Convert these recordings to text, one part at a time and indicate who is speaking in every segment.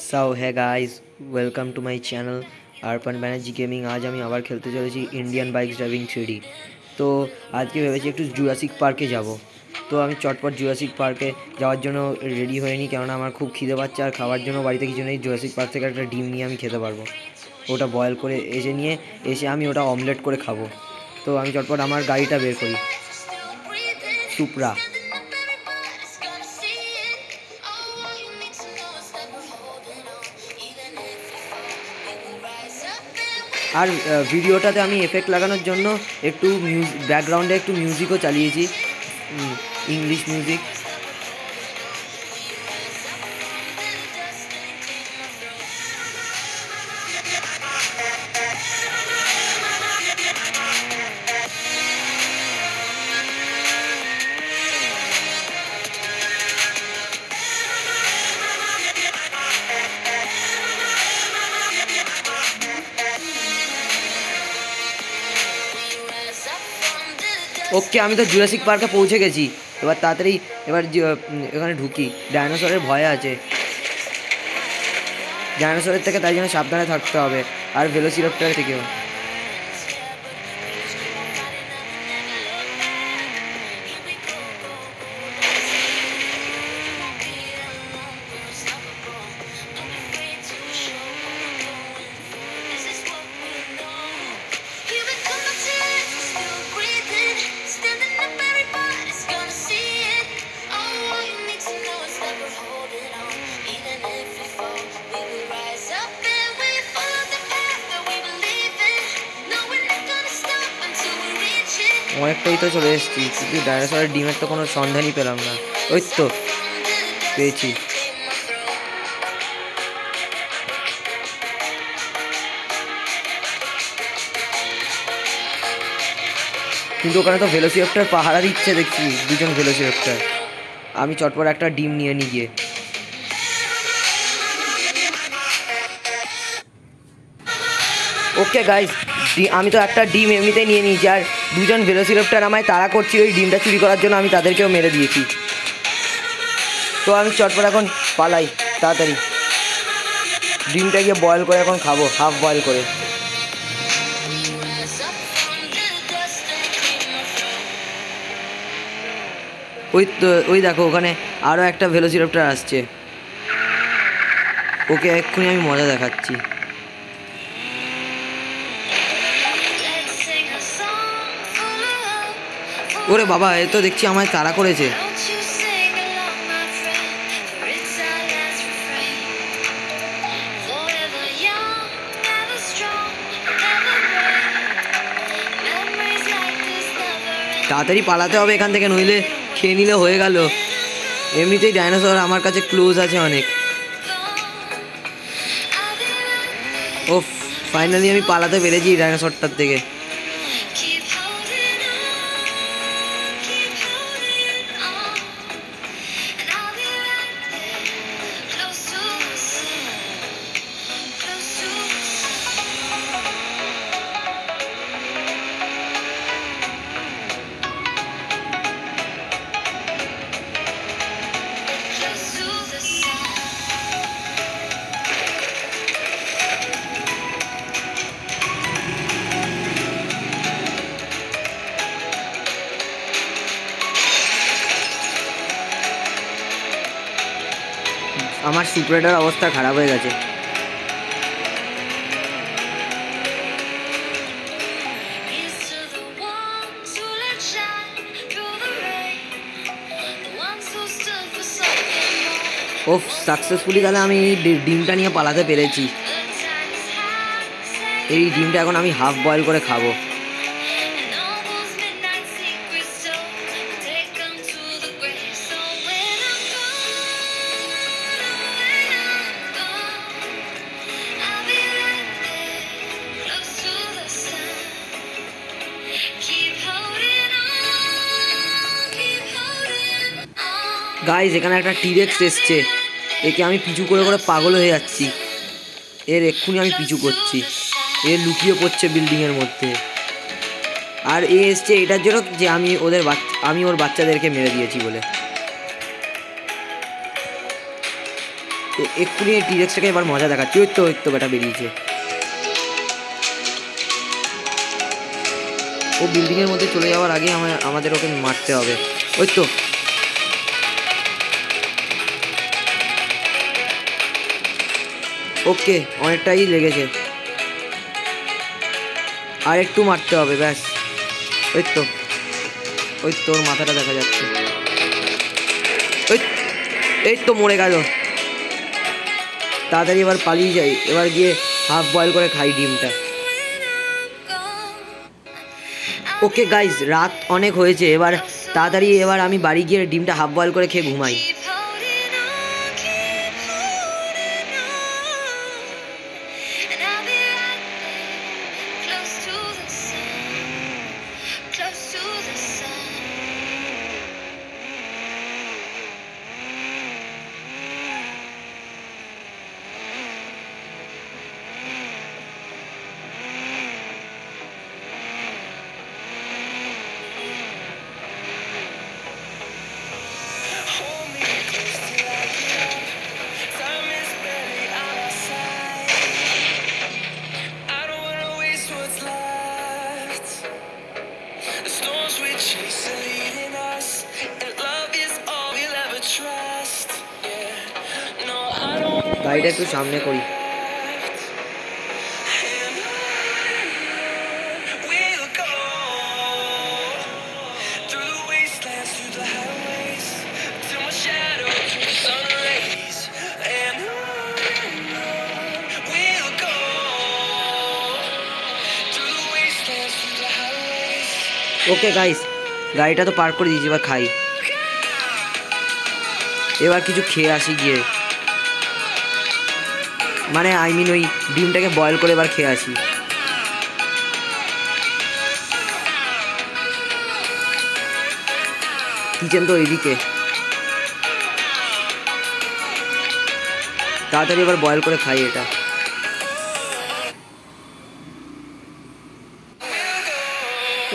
Speaker 1: So hi guys, welcome to my channel Arpan Banerjee gaming. आज আমি আবার খেলতে চলেছি ইন্ডিয়ান বাইকস ড্রাইভিং 3D। তো আজকে ভেবেছি একটু জুরাসিক পার্কে যাব। তো আমি চটপট জুরাসিক পার্কে যাওয়ার জন্য রেডি হয়ে নিই, কেননা আমার খুব খিদে পাচ্ছে আর খাওয়ার জন্য বাড়িতে কিছু নেই। জুরাসিক পার্ক থেকে একটা ডিম নিয়ে আমি খেতে পারবো, ওটা বয়েল করে এসে আমি ওটা অমলেট করে খাবো। তো আমি চটপট আমার গাড়িটা বের করি, সুপ্রা। আর ভিডিওটাতে আমি এফেক্ট লাগানোর জন্য একটু ব্যাকগ্রাউন্ডে একটু মিউজিকও চালিয়েছি, ইংলিশ মিউজিক। ওকে, আমি তো জুরাসিক পার্কে পৌঁছে গেছি। এবার তাড়াতাড়ি এখানে ঢুকি। ডাইনোসরের ভয় আছে, ডাইনোসরের থেকে, তাই জন্য সাবধানে থাকতে হবে, আর ভেলোসিরাপ্টর থেকেও। অনেকটাই তো চলে এসেছি, কিন্তু ডাইনোসরের ডিমের তো কোনো সন্ধানই পেলাম না। ওই তো পেয়েছি। কিন্তু ওখানে তো ভেলোসিরাপ্টর পাহারা দিচ্ছে দেখছি, দুজন ভেলোসিরাপ্টর। আমি চটপট একটা ডিম নিয়ে গিয়ে। ওকে গাইস, আমি তো একটা ডিম এমনিতেই নিয়ে নিয়েছি, আর দুজন ভেলোসিরাপ্টর আমায় তাড়া করছিল ওই ডিমটা চুরি করার জন্য। আমি তাদেরকেও মেরে দিয়েছি। তো আমি চটপট এখন পালাই তাড়াতাড়ি। ডিমটা গিয়ে বয়েল করে এখন খাবো, হাফ বয়েল করে। ওই দেখো, ওখানে আরও একটা ভেলোসিরাপ্টর আসছে। ওকে এক্ষুনি আমি মজা দেখাচ্ছি। ওরে বাবা, এ তো দেখছি আমায় তাড়া করেছে। তাড়াতাড়ি পালাতে হবে এখান থেকে, নইলে খেয়ে নিলে হয়ে গেল। এমনিতেই ডাইনোসর আমার কাছে ক্লোজ আছে অনেক। ও ফাইনালি আমি পালাতে পেরেছি ডাইনোসরটার থেকে। আমার সুপ্রেটার অবস্থা খারাপ হয়ে গেছে। ও সাকসেসফুলি তাহলে আমি ডিমটা নিয়ে পালাতে পেরেছি। এই ডিমটা এখন আমি হাফ বয়েল করে খাবো। গাইজ, এখানে একটা টিরেক্স এসছে, একে আমি পিছু করে করে পাগল হয়ে যাচ্ছি। এক্ষুনি আমি পিছু করছি, লুকিয়ে পড়ছে বিল্ডিংয়ের মধ্যে। আর এসছে এটার জন্য যে আমি ওর বাচ্চাদেরকে মেরে দিয়েছি বলে। তো এক্ষুনি এই টিরেক্সটাকে এবার মজা দেখাচ্ছি। ওই তো বেটা বেরিয়েছে। ও বিল্ডিংয়ের মধ্যে চলে যাওয়ার আগে আমাদের ওকে মারতে হবে। ওই তো ওকে, অনেকটাই লেগেছে, আর একটু মারতে হবে ব্যাস। ওই তোর মাথাটা দেখা যাচ্ছে। এই তো মরে গেল। তাড়াতাড়ি এবার পালিয়ে যাই, এবার গিয়ে হাফ বয়েল করে খাই ডিমটা। ওকে গাইজ, রাত অনেক হয়েছে, এবার তাড়াতাড়ি এবার আমি বাড়ি গিয়ে ডিমটা হাফ বয়েল করে খেয়ে ঘুমাই। গাড়িটা একটু সামনে করি। ওকে গাইস, গাড়িটা তো পার্ক করে দিয়েছি, এবার খাই। এবার কিছু খেয়ে আসি গিয়ে, মানে আই মিন ওই ডিমটাকে বয়েল করে এবার খেয়ে আসি। কিচেন তো এইদিকে, তাড়াতাড়ি এবার বয়েল করে খাই এটা।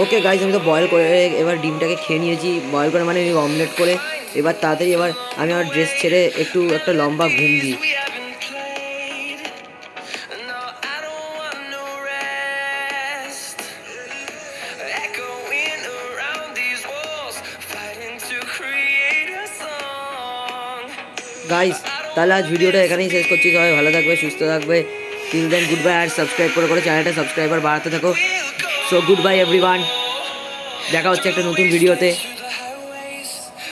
Speaker 1: ওকে গাইস, আমি তো বয়েল করে এবার ডিমটাকে খেয়ে নিয়েছি, বয়েল করে মানে অমলেট করে। এবার তাড়াতাড়ি এবার আমি আমার ড্রেস ছেড়ে একটু একটা লম্বা ঘুম দিই। গাইস, তাহলে আজ ভিডিওটা এখানেই শেষ করছি। সবাই ভালো থাকবে, সুস্থ থাকবে। টিল দেন গুড বাই, আর সাবস্ক্রাইব করে চ্যানেলটা সাবস্ক্রাইবার বাড়াতে থাকো। সো গুড বাই এভরিওয়ান, দেখা হচ্ছে একটা নতুন ভিডিওতে।